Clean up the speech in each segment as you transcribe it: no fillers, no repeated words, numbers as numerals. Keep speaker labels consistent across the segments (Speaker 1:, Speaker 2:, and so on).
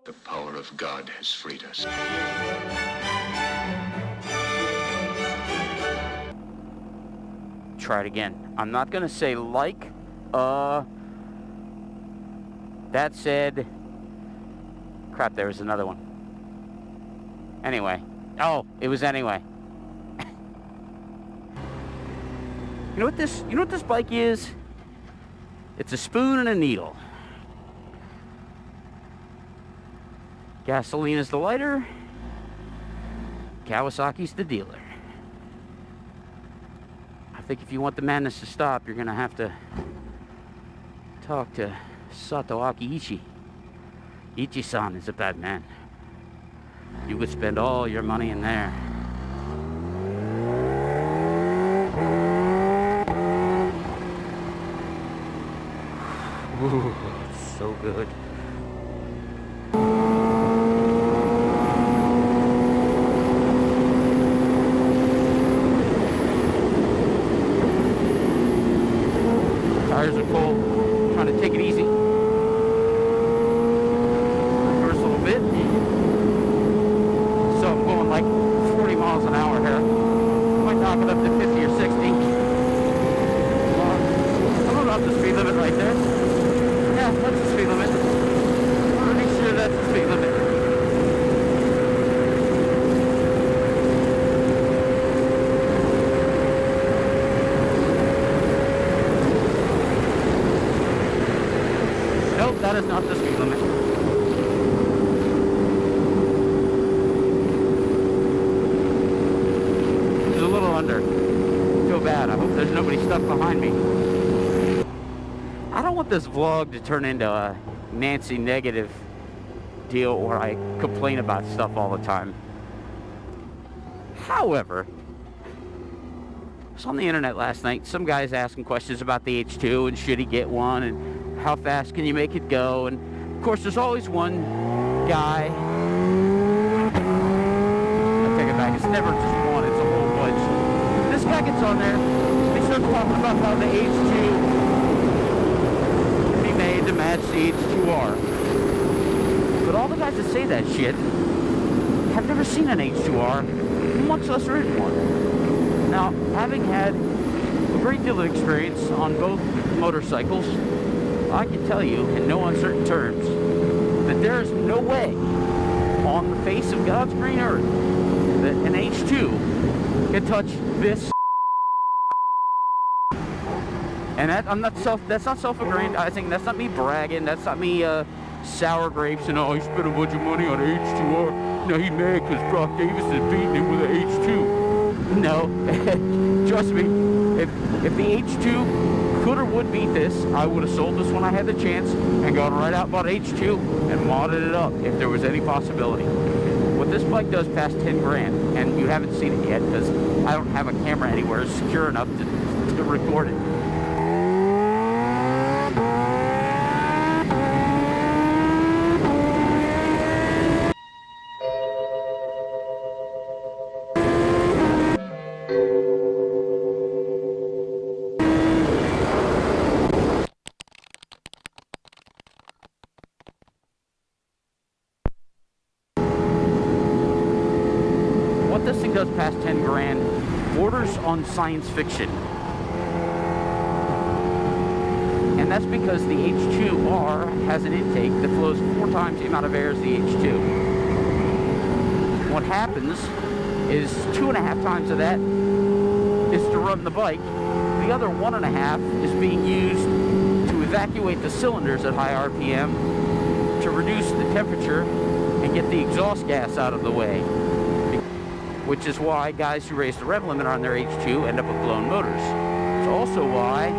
Speaker 1: The power of God has freed us.
Speaker 2: Try it again. I'm not gonna say like. That said, crap. There was another one. Anyway. Oh, it was anyway. You know what this bike is? It's a spoon and a needle. Gasoline is the lighter. Kawasaki's the dealer. I think if you want the madness to stop, you're gonna have to talk to Satoaki Ichi. Ichi-san is a bad man. You could spend all your money in there. Ooh, it's so good. Tires are cold. Trying to take it easy. Reverse a little bit. So I'm going like 40 miles an hour here. Might knock it up to 50 or 60. I don't know if the speed limit right there. Yeah, that's the speed limit. I'm pretty sure that's the speed limit. Nope, that is not the speed limit. It's a little under. Feel bad. I hope there's nobody stuck behind me. I don't want this vlog to turn into a Nancy negative deal where I complain about stuff all the time. However, I was on the internet last night. Some guy's asking questions about the H2 and should he get one and how fast can you make it go. And of course, there's always one guy. I take it back. It's never just one. It's a whole bunch. This guy gets on there. He starts talking about how the H2 made to match the H2R. But all the guys that say that shit have never seen an H2R, much less ridden one. Now, having had a great deal of experience on both motorcycles, I can tell you in no uncertain terms that there is no way on the face of God's green earth that an H2 can touch this. And that's not self-aggrandizing. That's not me bragging. That's not me sour grapes and, oh, he spent a bunch of money on an H2R. No, he mad because Brock Davis is beating him with an H2. No, trust me. If the H2 could or would beat this, I would have sold this when I had the chance and gone right out and bought H2 and modded it up if there was any possibility. What this bike does past 10 grand, and you haven't seen it yet because I don't have a camera anywhere secure enough to record it. This thing does past 10 grand borders on science fiction. And that's because the H2R has an intake that flows 4 times the amount of air as the H2. What happens is 2.5 times of that is to run the bike. The other 1.5 is being used to evacuate the cylinders at high RPM to reduce the temperature and get the exhaust gas out of the way. Which is why guys who raise the rev limiter on their H2 end up with blown motors. It's also why,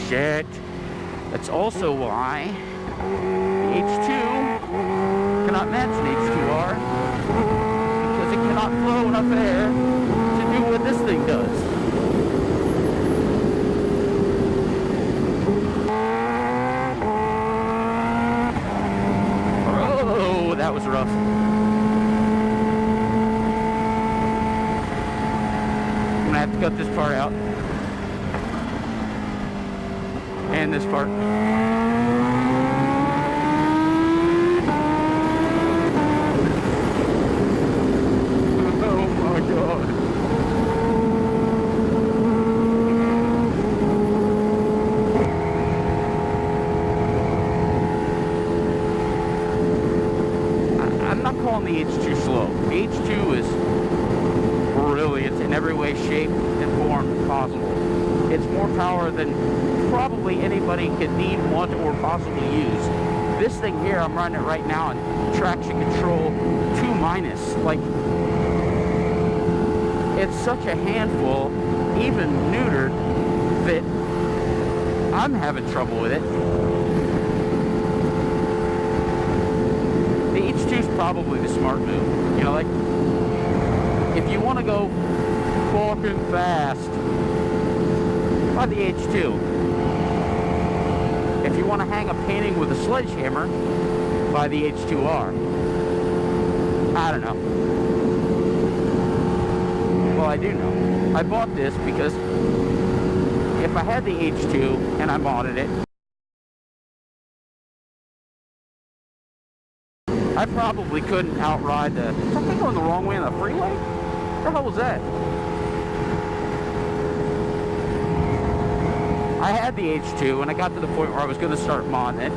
Speaker 2: that's also why the H2 cannot match an H2R because it cannot flow enough air to do what this thing does. Oh, that was rough. I have to cut this part out and this part. calling the H2 slow. The H2 is brilliant in every way, shape, and form possible. It's more power than probably anybody could need, want, or possibly use. This thing here, I'm running it right now in traction control 2-. Like, it's such a handful, even neutered, that I'm having trouble with it. The H2 is probably the smart move. You know, like, if you want to go fucking fast, buy the H2. If you want to hang a painting with a sledgehammer, buy the H2R. I don't know. Well, I do know. I bought this because if I had the H2 and I modded it, I probably couldn't outride the... Is that thing going the wrong way on the freeway? What the hell was that? I had the H2 and I got to the point where I was going to start modding it.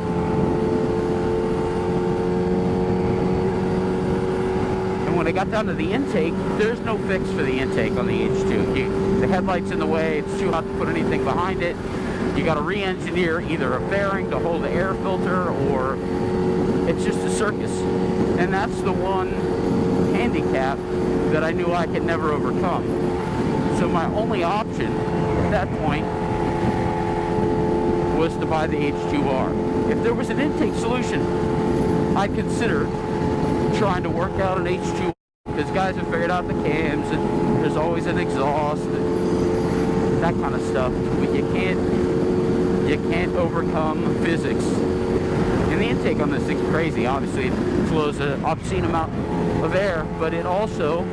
Speaker 2: And when I got down to the intake, there's no fix for the intake on the H2. The headlight's in the way, it's too hot to put anything behind it. You got to re-engineer either a fairing to hold the air filter, or it's just a circus. And that's the one handicap that I knew I could never overcome. So my only option at that point was to buy the H2R. If there was an intake solution, I'd consider trying to work out an H2R, because guys have figured out the cams and there's always an exhaust and that kind of stuff. But you can't overcome physics. And the intake on this thing's crazy. Obviously, it flows an obscene amount of air, but it also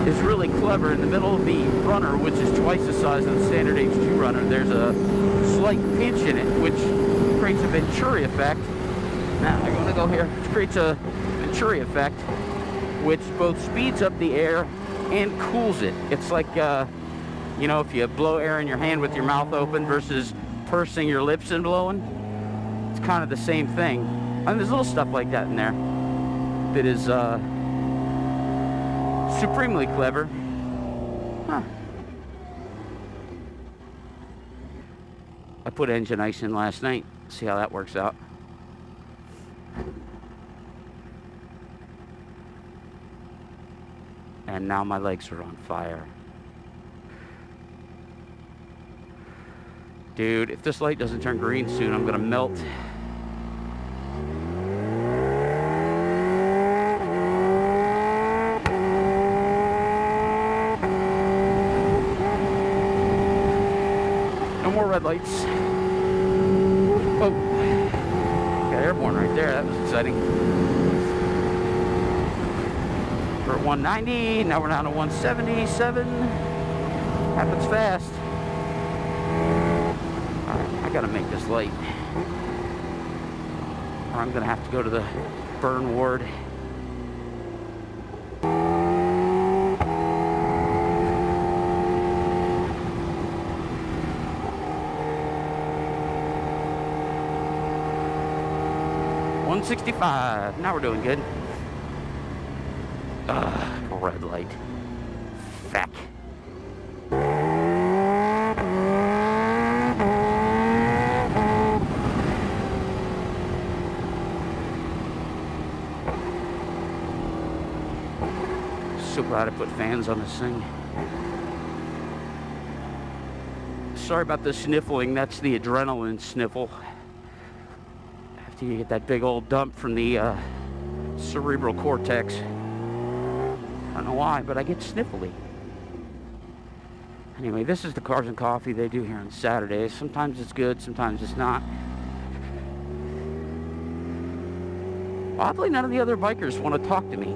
Speaker 2: is really clever. In the middle of the runner, which is twice the size of the standard H2 runner, there's a slight pinch in it, which creates a Venturi effect. Now, I'm going to go here. Which creates a Venturi effect, which both speeds up the air and cools it. It's like, you know, if you blow air in your hand with your mouth open versus pursing your lips and blowing. It's kind of the same thing. And there's little stuff like that in there that is supremely clever. Huh. I put engine ice in last night. See how that works out. And now my legs are on fire. Dude, if this light doesn't turn green soon, I'm gonna melt. No more red lights. Oh, got airborne right there. That was exciting. We're at 190. Now we're down to 177. Happens fast. I gotta make this light, or I'm gonna have to go to the burn ward. $165. Now we're doing good. Red light. Feck. So glad I put fans on this thing. Sorry about the sniffling. That's the adrenaline sniffle. After you get that big old dump from the cerebral cortex. I don't know why, but I get sniffly. Anyway, this is the Cars and Coffee they do here on Saturdays. Sometimes it's good, sometimes it's not. Oddly, none of the other bikers want to talk to me.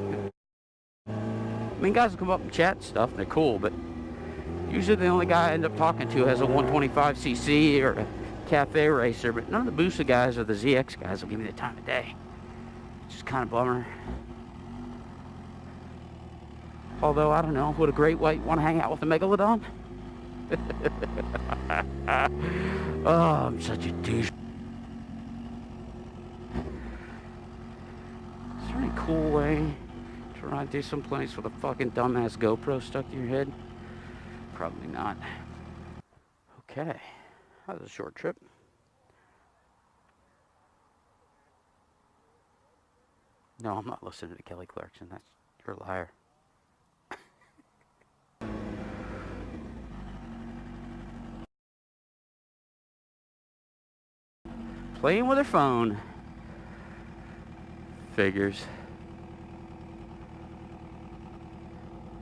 Speaker 2: I mean, guys will come up and chat and stuff, and they're cool, but usually the only guy I end up talking to has a 125cc or a cafe racer, but none of the Busa guys or the ZX guys will give me the time of day. It's just kind of bummer. Although, I don't know, would a great white want to hang out with a Megalodon? Oh, I'm such a douche. Is there any cool way to ride through some place with a fucking dumbass GoPro stuck to your head? Probably not. Okay, that was a short trip. No, I'm not listening to Kelly Clarkson. You're a liar. Playing with her phone. Figures.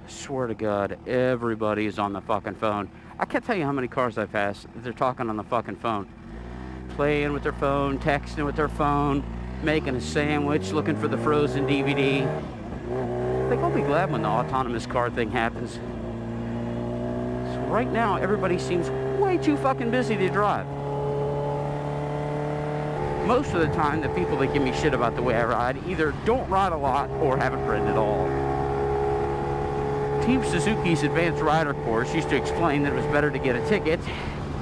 Speaker 2: I swear to God, everybody is on the fucking phone. I can't tell you how many cars I pass. They're talking on the fucking phone. Playing with their phone, texting with their phone, making a sandwich, looking for the frozen DVD. I think I'll be glad when the autonomous car thing happens. So right now, everybody seems way too fucking busy to drive. Most of the time, the people that give me shit about the way I ride either don't ride a lot or haven't ridden at all. Team Suzuki's advanced rider course used to explain that it was better to get a ticket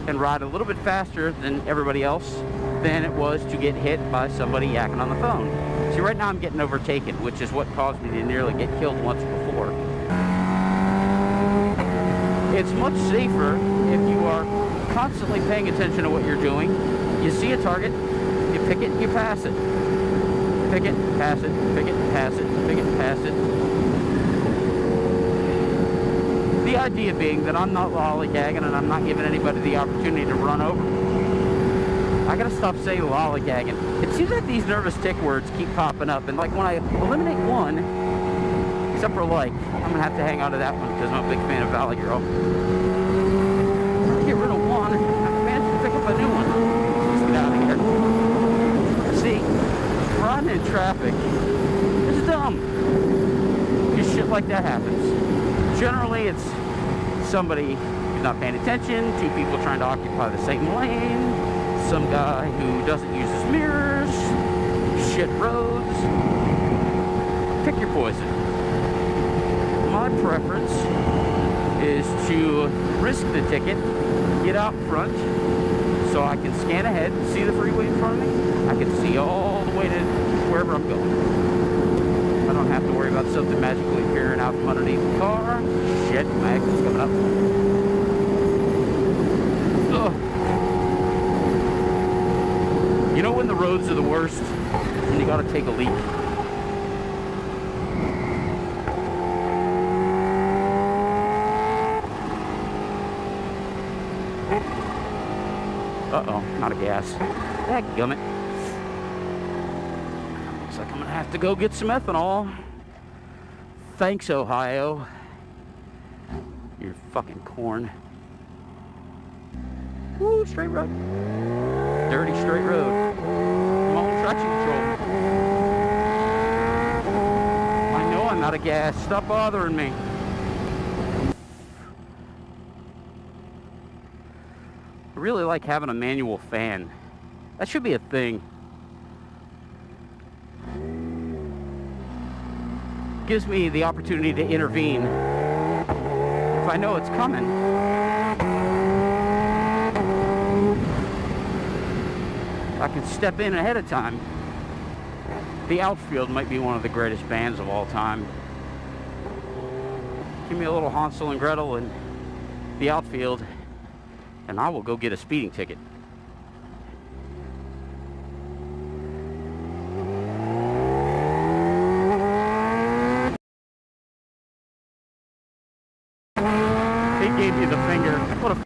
Speaker 2: and ride a little bit faster than everybody else than it was to get hit by somebody yakking on the phone. See, right now I'm getting overtaken, which is what caused me to nearly get killed once before. It's much safer if you are constantly paying attention to what you're doing. You see a target, you pick it, you pass it. Pick it, pass it, pick it, pass it, pick it, pass it. The idea being that I'm not lollygagging and I'm not giving anybody the opportunity to run over me. I gotta stop saying lollygagging. It seems like these nervous tick words keep popping up, and like when I eliminate one, except for like, I'm gonna have to hang on to that one because I'm a big fan of Valley Girl. Get rid of one, I managed to pick up a new one. Let's get out of here. See, riding in traffic is dumb. Just shit like that happens. Generally, it's somebody who's not paying attention, two people trying to occupy the same lane, some guy who doesn't use his mirrors, shit roads. Pick your poison. My preference is to risk the ticket, get out front, so I can scan ahead, see the freeway in front of me. I can see all the way to wherever I'm going. I don't have to worry about something magically appearing out from underneath the car. Shit, my exit's coming up. Ugh. You know when the roads are the worst? When you gotta take a leak. Uh-oh, not a gas. Dadgummit. Looks like I'm gonna have to go get some ethanol. Thanks, Ohio. You're fucking corn. Woo, straight road. Dirty straight road. I'm on traction control. I know I'm out of gas. Stop bothering me. I really like having a manual fan. That should be a thing. Gives me the opportunity to intervene if I know it's coming. I can step in ahead of time. The Outfield might be one of the greatest bands of all time. Give me a little Hansel and Gretel and the Outfield, and I will go get a speeding ticket. He gave me the finger. What a